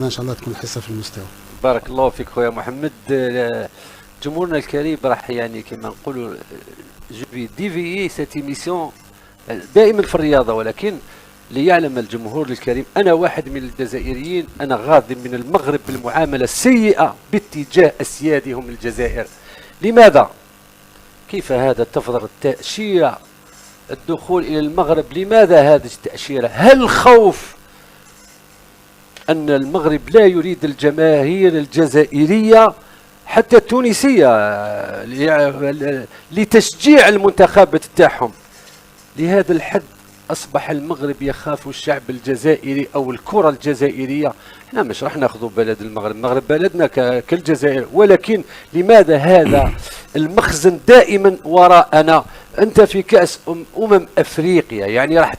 ان شاء الله تكون الحصه في المستوى. بارك الله فيك خويا محمد. جمهورنا الكريم راح يعني كما نقولوا جو في ديفيي سيت ايميسيون دائما في الرياضه، ولكن ليعلم الجمهور الكريم انا واحد من الجزائريين، انا غاضب من المغرب بالمعامله السيئه باتجاه اسيادهم الجزائر. لماذا؟ كيف هذا تفضل التأشيرة الدخول إلى المغرب؟ لماذا هذه التأشيرة؟ هل خوف أن المغرب لا يريد الجماهير الجزائرية حتى التونسية لتشجيع المنتخبات تاعهم؟ لهذا الحد أصبح المغرب يخاف الشعب الجزائري أو الكرة الجزائرية. احنا مش راح ناخذوا بلد المغرب، المغرب بلدنا كالجزائر، ولكن لماذا هذا المخزن دائما وراءنا؟ أنت في كأس أفريقيا، يعني راح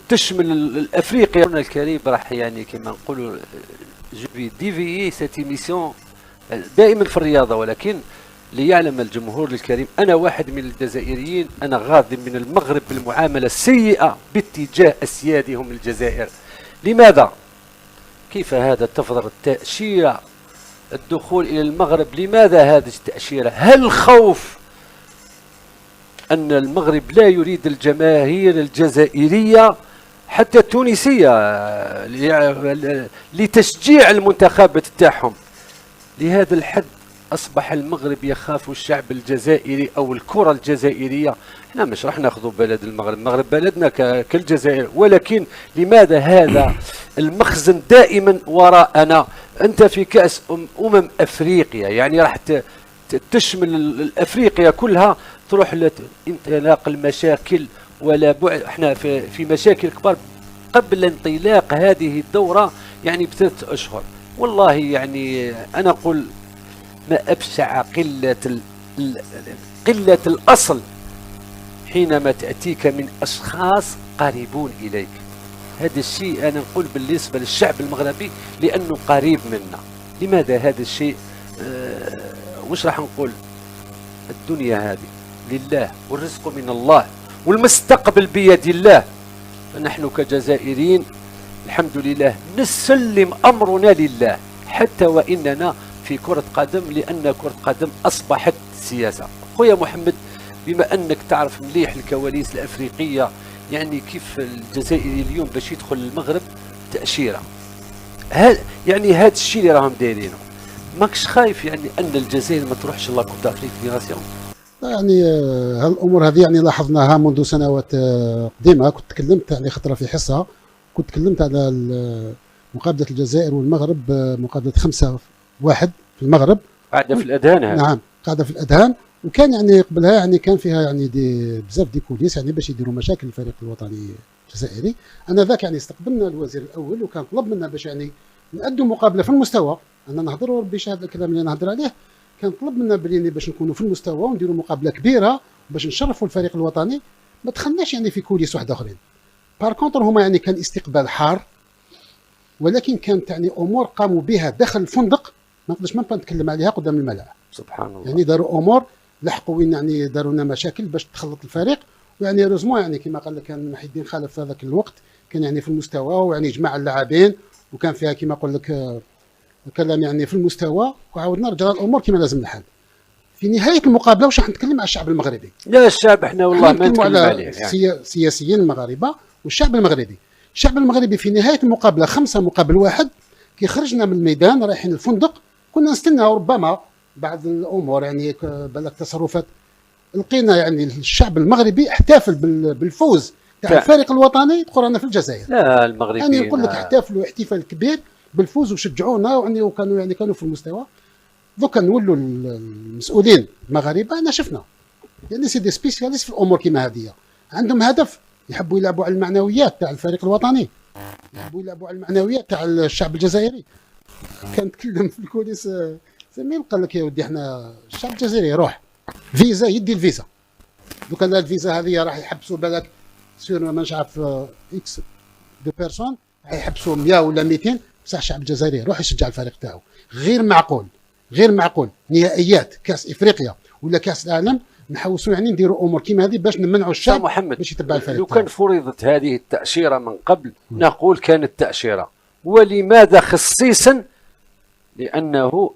تشمل الأفريقيا. الكريم راح يعني كما نقولوا جو في ديفيي سيت ايميسيون دائما في الرياضة، ولكن ليعلم الجمهور الكريم أنا واحد من الجزائريين، أنا غاضب من المغرب بالمعاملة السيئة باتجاه أسيادهم الجزائر. لماذا؟ كيف هذا تفضل التأشيرة الدخول إلى المغرب؟ لماذا هذه التأشيرة؟ هل خوف أن المغرب لا يريد الجماهير الجزائرية حتى التونسية لتشجيع المنتخبات تاعهم؟ لهذا الحد أصبح المغرب يخاف الشعب الجزائري أو الكرة الجزائرية. احنا مش راح ناخذوا بلد المغرب، المغرب بلدنا كالجزائر، ولكن لماذا هذا المخزن دائما وراءنا؟ أنت في كأس أفريقيا، يعني راح تشمل الأفريقيا كلها، تروح لانطلاق المشاكل ولا بعد. احنا في مشاكل كبار قبل انطلاق هذه الدورة يعني ب3 أشهر. والله يعني أنا أقول ما أبشع قلة الأصل حينما تأتيك من أشخاص قريبون إليك. هذا الشيء أنا نقول بالنسبة للشعب المغربي لأنه قريب منا. لماذا هذا الشيء؟ وش راح نقول؟ الدنيا هذه لله والرزق من الله والمستقبل بيد الله، فنحن كجزائريين الحمد لله نسلم أمرنا لله، حتى وإننا في كرة قدم، لأن كرة قدم أصبحت سياسة. خويا محمد، بما أنك تعرف مليح الكواليس الأفريقية، يعني كيف الجزائري اليوم باش يدخل المغرب تأشيرة، يعني هذا الشيء اللي راهم دايرينه، ماكش خايف يعني أن الجزائر ما تروحش لا كوب دافريك دي ناسيون؟ يعني هالامور هذه يعني لاحظناها منذ سنوات قديمه. كنت تكلمت يعني خطره في حصه، كنت تكلمت على مقابله الجزائر والمغرب، مقابله 5-1 في المغرب، قاعده في الاذهان هذه. نعم قاعده في الاذهان. وكان يعني قبلها يعني كان فيها يعني بزاف دي كوليس يعني باش يديروا مشاكل الفريق الوطني الجزائري. انا ذاك يعني استقبلنا الوزير الاول وكان طلب منا باش يعني نأدوا مقابله في المستوى. انا نهضروا بشهاده هذا الكلام اللي نهضر عليه، كان طلب منا بلي باش نكونوا في المستوى ونديروا مقابله كبيره باش نشرفوا الفريق الوطني. ما دخلناش يعني في كوليس واحد اخرين. بار كونتر هما يعني كان استقبال حار، ولكن كانت يعني امور قاموا بها داخل الفندق ما نقدرش ما نتكلم عليها قدام الملأ. سبحان الله. يعني داروا امور لحقوا وين يعني داروا لنا مشاكل باش تخلط الفريق. ويعني روزمون يعني كما قال لك كان محي الدين خالد في هذاك الوقت كان يعني في المستوى ويعني جمع اللاعبين، وكان فيها كما نقول لك كلام يعني في المستوى، وعاودنا رجعنا الامور كما لازم الحال. في نهايه المقابله واش راح نتكلم على الشعب المغربي؟ لا الشعب احنا والله ما نتكلم عليه يعني. سياسيين المغاربه والشعب المغربي. الشعب المغربي في نهايه المقابله 5-1 كي خرجنا من الميدان رايحين الفندق كنا نستناو ربما بعض الامور يعني بالك تصرفات، لقينا يعني الشعب المغربي احتفل بالفوز تاع الفريق الوطني تقرانا في الجزائر. لا المغربيين يعني نقول لك احتفلوا احتفال كبير بالفوز وشجعونا يعني وكانوا يعني كانوا في المستوى. دوكا نولوا المسؤولين المغاربه انا شفنا يعني سي دي سبيسياليست في الامور كيما هذه، عندهم هدف يحبوا يلعبوا على المعنويات تاع الفريق الوطني، يحبوا يلعبوا على المعنويات تاع الشعب الجزائري. كان تكلم في الكوليس زميل قال لك يا ودي احنا الشعب الجزائري روح فيزا يدي الفيزا، دوكا الفيزا هذه راح يحبسوا بالك سير ما نعرف اكس دو بيرسون، راح يحبسوا 100 ولا 200. بصح الشعب الجزائري روح يشجع الفريق تاعو. غير معقول غير معقول نهائيات كاس افريقيا ولا كاس العالم نحوسوا يعني نديروا امور كيما هذه باش نمنعوا الشعب باش يتبع الفريق. لو كان فرضت هذه التأشيرة من قبل نقول كانت تأشيرة، ولماذا خصيصا؟ لأنه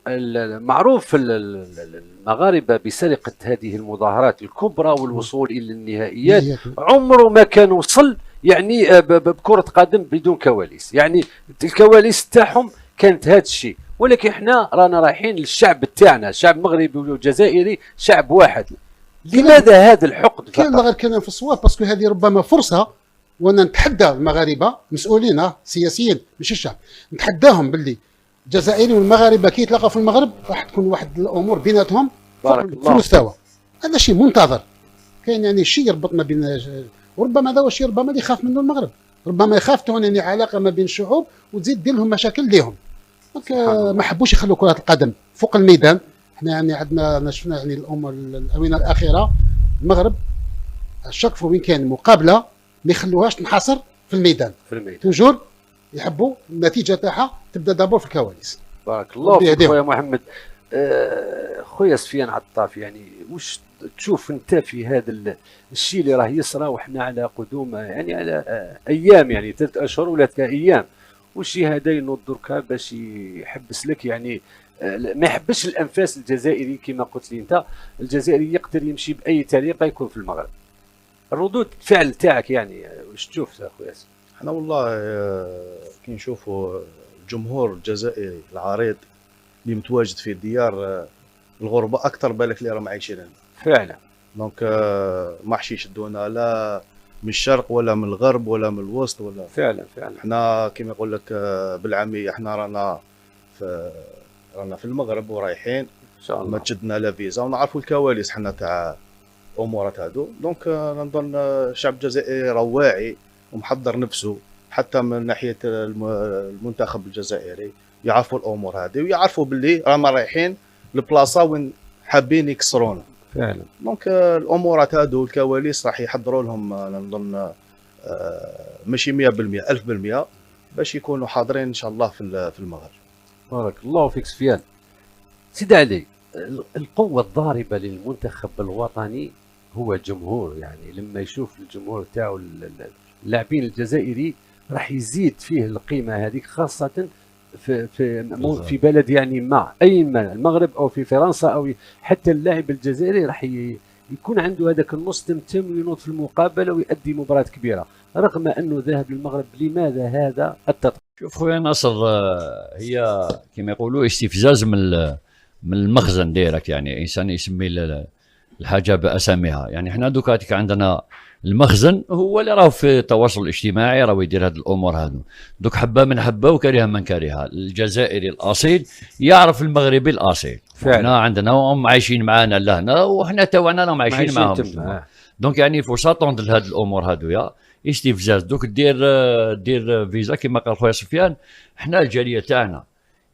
معروف المغاربة بسرقة هذه المظاهرات الكبرى والوصول إلى النهائيات. عمره ما كان وصل يعني بكرة قدم بدون كواليس، يعني الكواليس تاعهم كانت هذا الشيء. ولكن احنا رانا رايحين للشعب تاعنا، شعب مغربي والجزائري شعب واحد. لماذا هذا الحقد؟ كاين غير كلام في الصواب، باسكو هذه ربما فرصه، وانا نتحدى المغاربه مسؤولين سياسيين ماشي الشعب، نتحداهم باللي الجزائري والمغاربه كي يتلاقوا في المغرب راح تكون واحد الامور بيناتهم في المستوى. هذا شيء منتظر، كاين يعني شيء يربط ما بين، وربما هذا هو الشيء ربما اللي يخاف منه المغرب، ربما يخاف تكون يعني علاقه ما بين الشعوب وتزيد دير لهم مشاكل ليهم. دونك ما حبوش يخلوا كره القدم فوق الميدان. احنا يعني عندنا شفنا يعني الامور الاونه الاخيره المغرب الشك في وين كان مقابله ما يخلوهاش تنحصر في الميدان. توجور يحبوا النتيجه تاعها تبدا دابور في الكواليس. بارك الله فيك خويا محمد. خويا سفيان عطاف، يعني واش تشوف انت في هذا الشيء اللي راه يصرى وحنا على قدوم يعني على ايام، يعني 3 اشهر ولا 3 ايام، والشيء هذا ينوض دركا باش يحبس لك يعني ما يحبش الانفاس الجزائري كما قلت لي انت. الجزائري يقدر يمشي باي طريقه يكون في المغرب. ردود الفعل تاعك يعني واش تشوف اخويا؟ احنا والله كي نشوفوا الجمهور الجزائري العريض اللي متواجد في ديار الغربه اكثر بالك اللي راهم عايشين هنا فعلا. دونك ما حش يشدونا لا من الشرق ولا من الغرب ولا من الوسط ولا فعلا. احنا كما يقول لك بالعاميه احنا رانا في المغرب ورايحين ان شاء الله، ما تشدنا لا فيزا ونعرفوا الكواليس حنا تاع امورات هادو. دونك نظن الشعب الجزائري راه واعي ومحضر نفسه، حتى من ناحيه المنتخب الجزائري يعرفوا الامور هذه ويعرفوا باللي رانا رايحين لبلاصه وين حابين يكسرونا فعلا. دونك الامورات هادو الكواليس راح يحضروا لهم نظن ماشي 100% 1000% باش يكونوا حاضرين ان شاء الله في المغرب. بارك الله فيك سفيان. سيدي علي، القوة الضاربة للمنتخب الوطني هو الجمهور. يعني لما يشوف الجمهور تاعو اللاعبين الجزائري راح يزيد فيه القيمة هذيك، خاصة في بلد يعني ما المغرب او في فرنسا او حتى اللاعب الجزائري راح يكون عنده هذاك النص تمتم وينوض في المقابلة ويؤدي مباراة كبيرة رغم انه ذهب للمغرب. لماذا هذا التطور؟ شوف خويا ناصر، هي كما يقولوا استفزاز من المخزن ديريكت، يعني انسان يسمي الحاجه باساميها. يعني احنا دوكاتيك عندنا المخزن هو اللي راه في التواصل الاجتماعي راه يدير هذه الامور هذو. دوك حبه من حبه وكرهه من كرهه. الجزائري الاصيل يعرف المغربي الاصيل. احنا عندنا هم عايشين معنا لهنا وحنا تاعنا راهم عايشين معاهم. دونك يعني فرصه تنضل هذه الامور هذو يا استفزاز. دوك دير فيزا كما قال خويا سفيان. حنا الجاليه تاعنا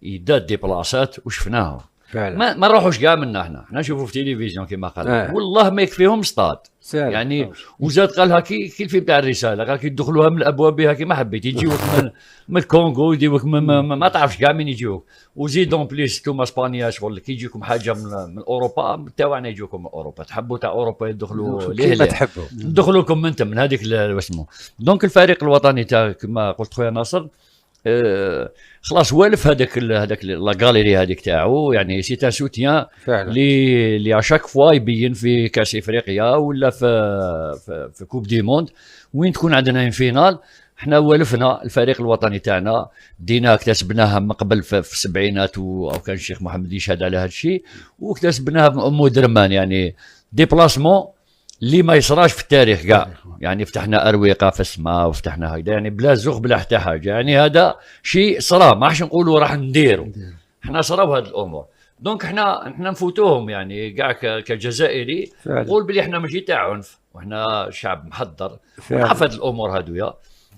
يدات ديبلاسات وشفناهم فعلا. ما نروحوش كاع منا، حنا نشوفوا في التلفزيون كما قال والله ما يكفيهم ستاد يعني. وزاد قالها كي الفيلم تاع الرساله قال كي يدخلوها من الابواب بها كيما حبيت يجيوك من الكونغو يجيوك ما تعرفش كاع من يجيوك. وزيد اون بليس توما اسبانيا شغل كي يجيكم حاجه من اوروبا تاعنا يجيكم من اوروبا. تحبوا تاع اوروبا يدخلوا ليه لا تحبوا ندخلوا لكم انت من هذيك واسمو. دونك الفريق الوطني تاع كما قلت خويا ناصر خلاص والف هذاك لا غاليري هذيك تاعو. يعني سي ان سوتيان لي اشاك فوا يبين في كاس افريقيا ولا في كوب دي موند وين تكون عندنا ان فينال. احنا والفنا الفريق الوطني تاعنا دينا اكتسبناها من قبل في السبعينات او كان الشيخ محمد يشهد على هذا الشيء واكتسبناها من ام درمان. يعني ديبلاسمون اللي ما يصراش في التاريخ كاع. يعني فتحنا ارويقه في السماء وفتحنا هيدا يعني بلا زوغ بلا حتى حاجه. يعني هذا شيء صرا ما حش نقولوا راح نديروا. احنا صراو هذه الامور. دونك احنا نفوتوهم يعني كاع كجزائري نقول بلي احنا ماشي تاع عنف وحنا شعب محضر نعرف هذه الامور هذو. يا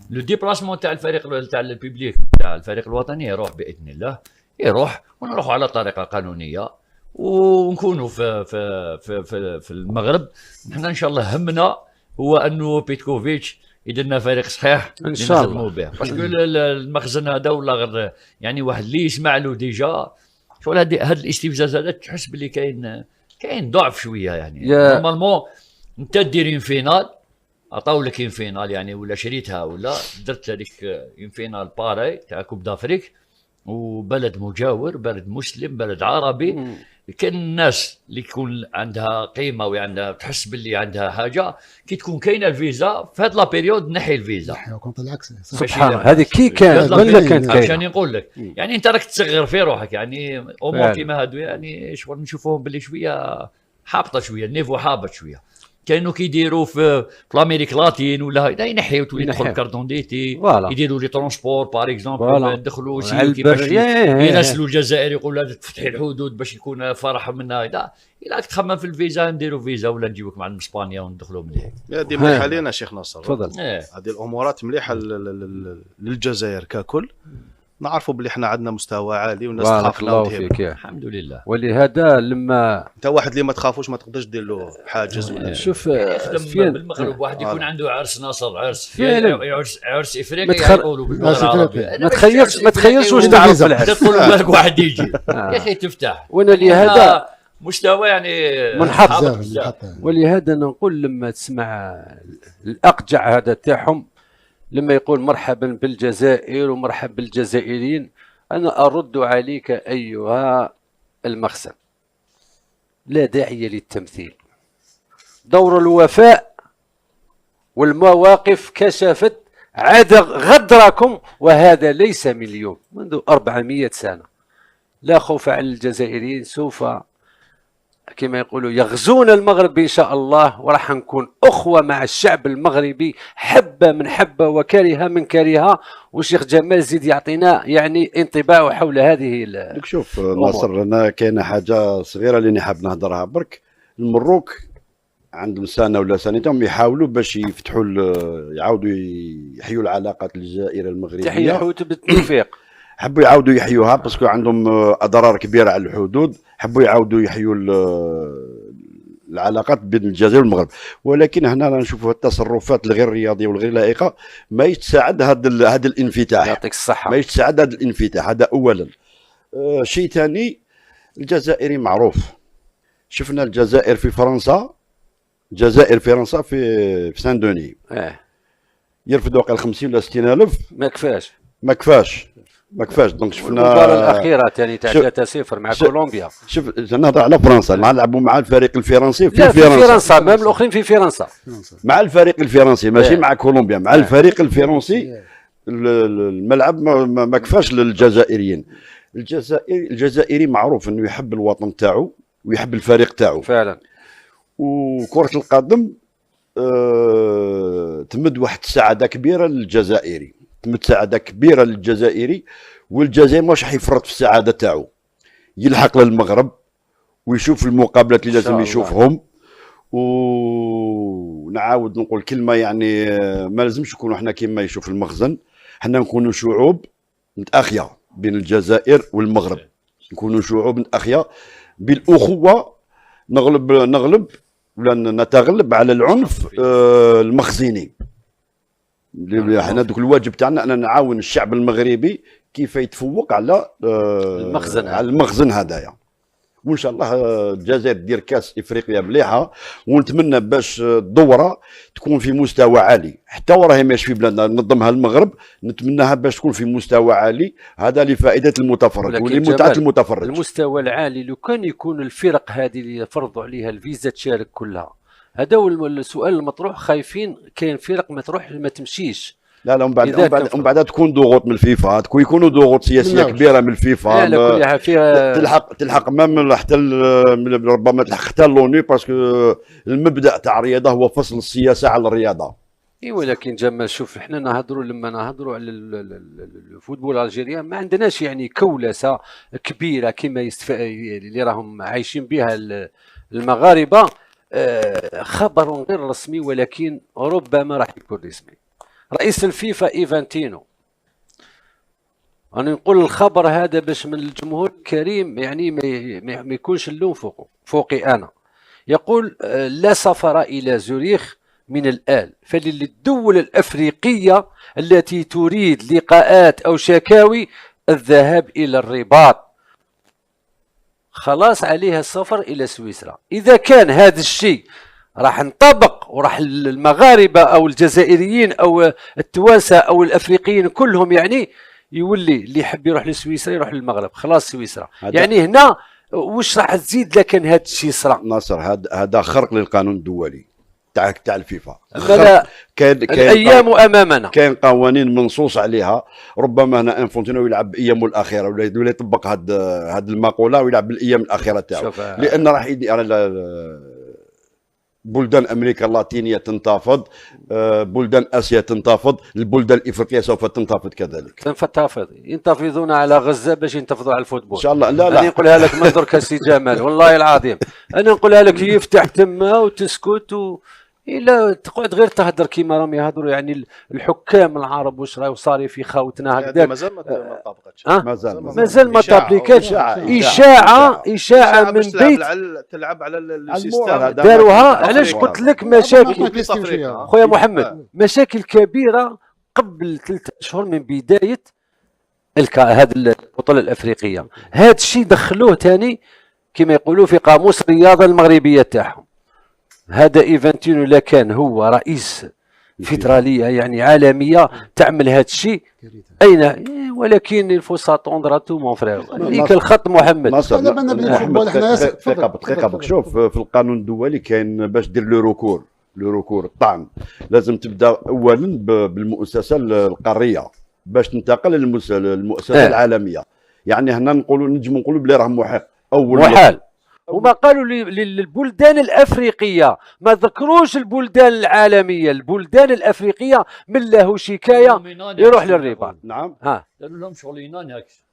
لو ديبلاسمون تاع الفريق تاع البيبليك تاع الفريق الوطني يروح باذن الله يروح ونروحوا على طريقه قانونيه ونكونوا في المغرب. نحن ان شاء الله همنا هو انه بيتكوفيتش يدير لنا فريق صحيح ان شاء الله باسكو المخزن هذا ولا غير يعني واحد اللي يسمع له ديجا شغل هذا الاستفزاز هذا تحس باللي كاين ضعف شويه. يعني نورمالمون انت ديرين فينال عطاو لك فينال يعني ولا شريتها ولا درت هذيك فينال باري تاع كوب دافريك، وبلد مجاور، بلد مسلم، بلد عربي. كان الناس اللي يكون عندها قيمه وعندها تحس باللي عندها حاجه كي تكون كاينه الفيزا في هذا لا بيريود نحي الفيزا. كنت العكس سبحان الله. هذه كي كانت ولا كانت كاينه؟ عشان نقول لك يعني انت راك تصغر في روحك يعني امور كيما هادو يعني شغل نشوفوهم باللي شويه حابطه، شويه النيفو حابط شويه. كانوا كيديروا في الامريك لاتين ولا ينحيو تولي تدخل كارتون ديتي، يديروا لي ترونسبور باغ اكزومبل، ندخلوا سيوتي باش ينسلوا الجزائر يقولوا تفتحي الحدود باش يكون فرح منها. لا الا راك تخمم في الفيزا نديروا فيزا ولا نجيبوك مع اسبانيا وندخلوا من هيك. هذه مليحه لينا شيخ ناصر، تفضل. هذه الامورات مليحه للجزائر ككل، نعرفوا بلي احنا عندنا مستوى عالي والناس تخاف الله فيك. الحمد لله. ولهذا لما انت واحد اللي ما تخافوش ما تقدرش دير له حاجز ولا شوف بالمغرب واحد يكون عنده عرس ناصر، عرس افريقيا يقولوا باللغه العربيه. ما تخيلش واش تعرف في العرس، تقول بالك واحد يجي يا اخي تفتح. وانا لهذا مستوى يعني منحط. ولهذا نقول لما تسمع الاقجع هذا تاعهم لما يقول مرحبا بالجزائر ومرحبا بالجزائريين، أنا أرد عليك أيها المخزن، لا داعي للتمثيل. دور الوفاء والمواقف كشفت غدركم، وهذا ليس من اليوم، منذ 400 سنة. لا خوف على الجزائريين، سوف كما يقولوا يغزون المغرب إن شاء الله، وراح نكون أخوة مع الشعب المغربي، حبة من حبة وكرهة من كرهة. والشيخ جمال زيد يعطينا يعني انطباع حول هذه شوف ناصر، أنا كاينة حاجة صغيرة اللي حاب نهضرها برك. المروك عندهم سنة ولا سنتين يحاولوا باش يفتحوا يعاودوا يحيوا العلاقات الجزائرية المغربية. تحية حوت بالتوفيق. حبوا يعاودوا يحيوها باسكو عندهم اضرار كبيره على الحدود، حبوا يعاودوا يحيوا العلاقات بين الجزائر والمغرب. ولكن هنا نشوفوا التصرفات الغير رياضيه والغير لائقه ما يتساعد هذا الانفتاح. يعطيك الصحه. ما يتساعد هذا الانفتاح، هذا اولا. شيء ثاني، الجزائري معروف. شفنا الجزائر في فرنسا، في سان دوني يرفدوا قال 50 ولا 60 الف. ما كفاش. دونك شفنا المباراة الأخيرة ثاني تاع 3-0 مع كولومبيا. شوف نهضر على فرنسا، نلعبوا مع الفريق الفرنسي في فرنسا، مام الآخرين في فرنسا. مع الفريق الفرنسي ماشي مع كولومبيا، مع الفريق الفرنسي. الملعب ما كفاش للجزائريين. الجزائري معروف انه يحب الوطن تاعو ويحب الفريق تاعو فعلا. وكرة القدم تمد واحد السعادة كبيرة للجزائري، والجزائر مش حيفرط في السعاده تاعو، يلحق للمغرب ويشوف المقابلات اللي لازم يشوفهم. ونعاود نقول كلمه يعني ما لازمش نكونوا احنا كما يشوف المخزن، احنا نكونوا شعوب متاخيه بين الجزائر والمغرب، نكونوا شعوب متاخيه بالاخوه، نغلب ولا نتغلب على العنف المخزني. احنا دوك الواجب تاعنا ان نعاون الشعب المغربي كيف يتفوق على المخزن هذايا. وان شاء الله الجزائر دير كاس افريقيا مليحه، ونتمنى باش الدوره تكون في مستوى عالي، حتى وراهي ماشي في بلادنا نظمها المغرب، نتمناها باش تكون في مستوى عالي، هذا لفائده المتفرج ولمتعه المتفرج. المستوى العالي لو كان يكون الفرق هذه اللي فرضوا عليها الفيزا تشارك كلها، هذا هو السؤال المطروح. خايفين كاين فرق ما تروح ما تمشيش. لا ومن بعد تكون ضغوط من الفيفا، يكونوا ضغوط سياسيه كبيره من الفيفا. لا فيها تلحق مام حتى ربما تلحق حتى لوني، باسكو المبدا تاع الرياضه هو فصل السياسه على الرياضه. اي ولكن جمال شوف احنا لما نهضروا على الفوتبول الجيريان ما عندناش يعني كولسه كبيره كما اللي راهم عايشين بها المغاربه. خبر غير رسمي ولكن ربما راح يكون رسمي. رئيس الفيفا إيفانتينو، أنا نقول الخبر هذا باش من الجمهور الكريم يعني ما يكونش اللوم فوقي أنا. يقول لا سفر إلى زوريخ من الآن، فللدول الأفريقية التي تريد لقاءات أو شكاوي الذهاب إلى الرباط، خلاص عليها السفر إلى سويسرا. إذا كان هذا الشيء راح نطبق، وراح المغاربه او الجزائريين او التوانسه او الافريقيين كلهم يعني يولي اللي يحب يروح لسويسرا يروح للمغرب، خلاص سويسرا. يعني هنا واش راح تزيد لكن هذا الشيء صرا؟ ناصر هذا خرق للقانون الدولي تاع الفيفا. لا الايام امامنا، كاين قوانين منصوص عليها. ربما هنا انفونتينو يلعب بايامه الاخيره ولا يطبق هاد المقوله ويلعب بالايام الاخيره تاعو، لان راح بلدان امريكا اللاتينيه تنتفض، بلدان اسيا تنتفض، البلدان الافريقيه سوف تنتفض كذلك. تنتفض، ينتفضون على غزه باش ينتفضوا على الفوتبول ان شاء الله. لا انا نقولها لك من درك سي جمال والله العظيم، انا نقولها لك يفتح تما وتسكت الا تقعد غير تهدر كيما راهم يهضروا يعني الحكام العرب واش راهو صاري في خاوتنا هكذاك. مازال ما طابقتش، مازال ما طابليكاتش. اشاعه من بيت تلعب على السيستم داروها. علاش قلت لك مشاكل خويا محمد، مشاكل كبيره قبل 3 أشهر من بدايه هذه البطوله الافريقيه. هذا الشيء دخلوه ثاني كما يقولوا في قاموس الرياضه المغربيه تاعهم. هذا ايفانتينو لا كان هو رئيس فيدراليه يعني عالميه تعمل هذا الشيء اين، ولكن الفو طوندرا تو مون فرير ليك الخط محمد. دقيقه شوف في القانون الدولي كاين باش دير لو ريكور الطعن لازم تبدا اولا بالمؤسسه القاريه باش تنتقل للمؤسسه العالميه. يعني هنا نجم نقولوا بلي راه محق محال. وما قالوا للبلدان الافريقيه، ما ذكروش البلدان العالميه، البلدان الافريقيه من له شكايه يروح للرباط. نعم قالوا لهم شغل ينانكس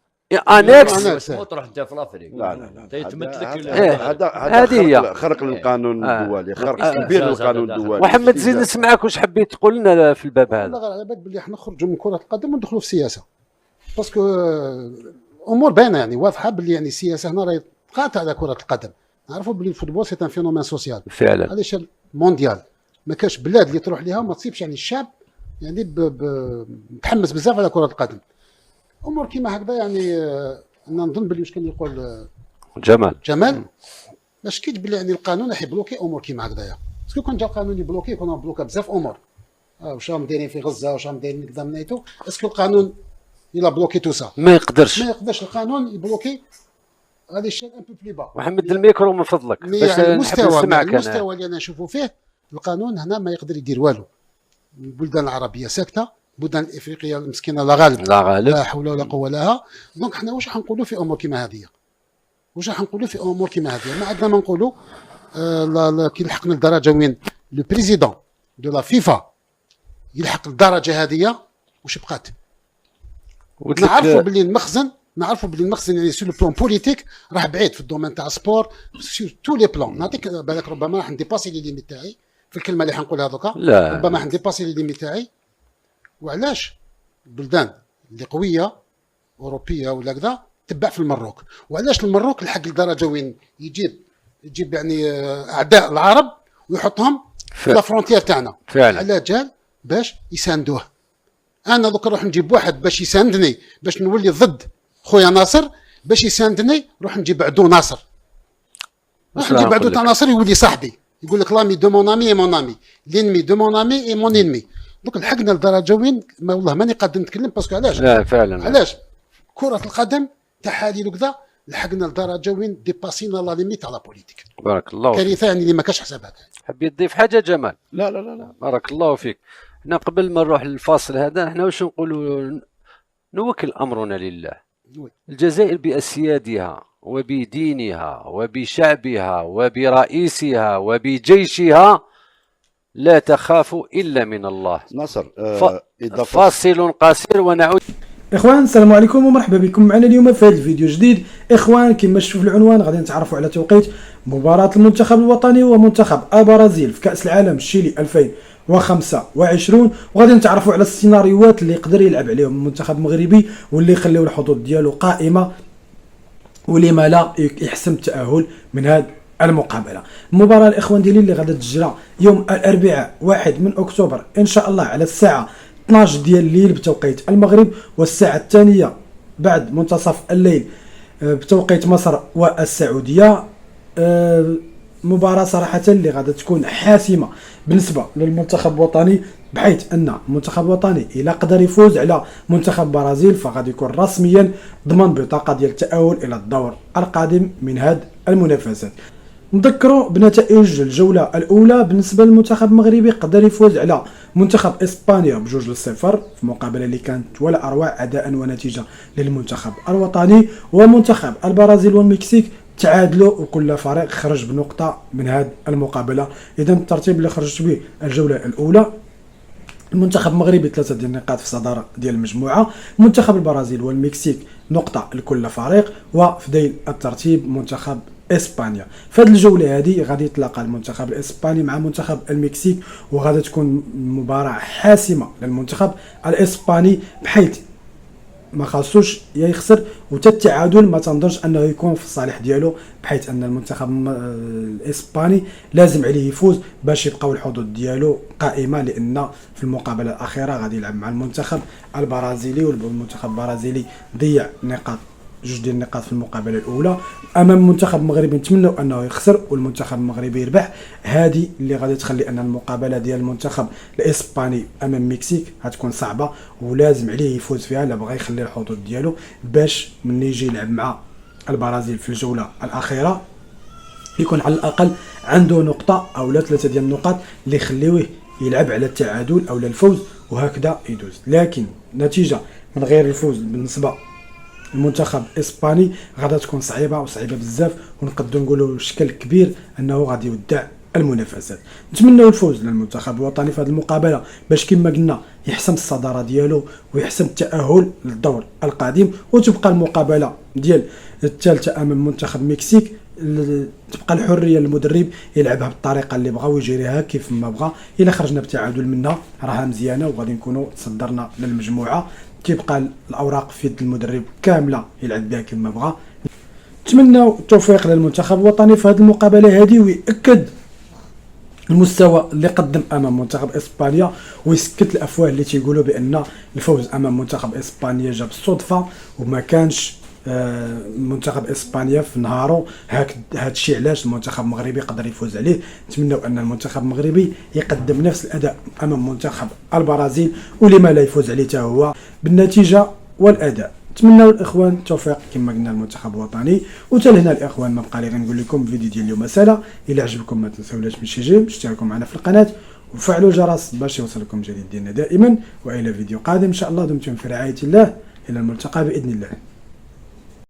تروح انت في الافريق. لا تيتمثلك هذا خرق للقانون الدولي، خرق كبير للقانون الدولي. محمد زيد نسمعك واش حبيت تقول لنا في الباب هذا؟ لا على بالك باللي احنا نخرجوا من كره القدم وندخلوا في السياسه، باسكو امور باينه يعني واضحه باللي يعني السياسه هنا راهي قاطع على كره القدم. نعرفوا باللي الفوتبول سي ان فينومين سوسيال فعلا على شكل مونديال. ما كاش بلاد اللي تروح ليها وما تصيبش يعني الشعب يعني متحمس بزاف على كره القدم. امور كيما هكذا يعني انا نظن باللي واش كان يقول جمال باش كيت باللي يعني القانون راح يبلوكي امور كيما هكذايا. باسكو كون جا القانون يبلوكي كنا بلوكا بزاف امور. واش راهم دايرين في غزه، واش راهم دايرين كذا منيتو. اسكو القانون الى بلوكي تو سا ما يقدرش القانون يبلوكي هذا الشيء ان بو بلي با. محمد الميكرو من فضلك باش المستوى اللي انا نشوفه فيه القانون هنا ما يقدر يدير والو. البلدان العربيه ساكته، البلدان الافريقيه المسكينه لا غالب لا حول ولا قوه لها. دونك حنا واش حنقولوا في امور كيما هذه؟ واش حنقولوا في امور كيما هذه؟ ما عندنا ما نقولوا كي لحقنا لدرجه وين لو بريزيدون دو لا فيفا يلحق الدرجه هذه واش بقات؟ نعرفوا باللي المخزن يعني سو لو بلان بوليتيك راه بعيد في الدومين تاع سبور سور تو لي بلان. نعطيك بالك ربما راح نديباسي لي ليميت تاعي في الكلمه اللي حنقولها دوكا، ربما راح نديباسي لي ليميت تاعي. وعلاش البلدان اللي قويه اوروبيه ولا كذا تبع في المروك؟ وعلاش المروك لحق لدرجه وين يجيب يعني اعداء العرب ويحطهم في لا فرونتيير تاعنا؟ على جال باش يساندوه. انا دوك نروح نجيب واحد باش يساندني باش نولي ضد خويا ناصر، باش يساندني نروح نجيب عدو ناصر، نروح نجيب عدو تاع ناصر يولي صاحبي، يقول لك لامي دو مون امي اي مون امي، لينمي دو مون امي اي مون انمي. دوك لحقنا لدرجه وين ما والله ماني قادر نتكلم باسكو علاش؟ لا فعلا علاش كره القدم تحاليل وكذا لحقنا لدرجه وين ديباسينا لا ليميت على بوليتيك. بارك الله فيك. كارثه يعني اللي ما كاش حسابها. حبيت تضيف حاجه جمال؟ لا بارك الله فيك. احنا قبل ما نروح للفاصل هذا احنا واش نقولوا؟ نوكل امرنا لله. الجزائر باسيادها وبدينها وبشعبها وبرئيسها وبجيشها لا تخاف الا من الله. ناصر فاصل قصير ونعود. اخوان السلام عليكم ومرحبا بكم معنا اليوم في هذا الفيديو جديد. اخوان كما شفتوا في العنوان غادي نتعرفوا على توقيت مباراة المنتخب الوطني ومنتخب البرازيل في كأس العالم الشيلي 2025، وغادي نتعرفوا على السيناريوهات اللي يقدر يلعب عليهم المنتخب المغربي واللي يخليو الحظوظ ديالو قائمة ولما لا يحسم التأهل من هذه المقابله. المباراه الاخوان ديالي اللي غادي تجرى يوم الاربعاء 1 من اكتوبر ان شاء الله على الساعه 12 ديال الليل بتوقيت المغرب، والساعه الثانيه بعد منتصف الليل بتوقيت مصر والسعوديه. مباراة صراحة اللي غادي تكون حاسمة بالنسبة للمنتخب الوطني، بحيث أن المنتخب الوطني إلا قدر يفوز على منتخب البرازيل فغادي يكون رسميا ضمن بطاقة ديال التأهل إلى الدور القادم من هذه المنافسات. نذكروا بنتائج الجولة الأولى بالنسبة للمنتخب المغربي، قدر يفوز على منتخب إسبانيا ب2-0 في مقابلة اللي كانت ولا أروع أداء ونتيجة للمنتخب الوطني، ومنتخب البرازيل والمكسيك تعادلوا وكل فريق خرج بنقطة من هذه المقابلة. إذا الترتيب اللي خرجت به الجولة الأولى: المنتخب المغربي 3 ديال النقاط في الصدارة ديال المجموعة، منتخب البرازيل والمكسيك نقطة لكل فريق، وفي ذيل الترتيب منتخب اسبانيا. في هذه الجوله هذه غادي يتلاقى المنتخب الاسباني مع منتخب المكسيك، وغادي تكون مباراه حاسمه للمنتخب الاسباني، بحيث ما خاصوش يا يخسر وتا التعادل ما تنظنش انه يكون في الصالح ديالو، بحيث ان المنتخب الاسباني لازم عليه يفوز باش يبقاو الحظوظ ديالو قائمه، لان في المقابله الاخيره غادي يلعب مع المنتخب البرازيلي، والمنتخب البرازيلي ضيع نقاط 2 ديال النقاط في المقابله الاولى امام المنتخب المغربي. نتمنوا انه يخسر والمنتخب المغربي يربح، هذه اللي غادي تخلي ان المقابله ديال المنتخب الاسباني امام المكسيك غتكون صعبه، ولازم عليه يفوز فيها لا بغى يخلي الحظوظ ديالو باش من يجي يلعب مع البرازيل في الجوله الاخيره يكون على الاقل عنده نقطه او 3 ديال النقاط اللي يخليوه يلعب على التعادل او الفوز، وهكذا يدوز. لكن نتيجه من غير الفوز بالنسبه المنتخب الاسباني غادا تكون صعيبه بزاف، ونقدروا نقولوا شكل كبير انه غادي يودع المنافسات. نتمنوا الفوز للمنتخب الوطني في هذه المقابله باش كما قلنا يحسم الصداره ديالو ويحسم التاهل للدور القادم، وتبقى المقابله ديال الثالثه امام منتخب المكسيك تبقى الحريه للمدرب يلعبها بالطريقه اللي بغا ويجريها كيف ما بغا. الا خرجنا بتعادل منها راها مزيانه وغادي نكونوا تصدرنا للمجموعه، تبقى الاوراق في يد المدرب كامله يلعب بها كما بغا. نتمنى التوفيق للمنتخب الوطني في هذه المقابله هذه، ويأكد المستوى اللي قدم امام منتخب اسبانيا، ويسكت الافواه اللي تيقولوا بان الفوز امام منتخب اسبانيا جاب صدفه وما كانش منتخب اسبانيا في نهارو. هذا الشيء علاش المنتخب المغربي قدر يفوز عليه. نتمنوا ان المنتخب المغربي يقدم نفس الاداء امام منتخب البرازيل، ولما لا يفوز عليه حتى هو بالنتيجه والاداء. نتمنوا الاخوان التوفيق كما قلنا المنتخب الوطني. وحتى لهنا الاخوان ما بقى لي غير نقول لكم الفيديو ديال اليوم سهله. الا عجبكم ما تنساوش باش تشتركوا معنا في القناه وفعلوا الجرس باش يوصلكم جديد ديالنا دائما، والى فيديو قادم ان شاء الله. دمتم في رعايه الله، الى الملتقى باذن الله.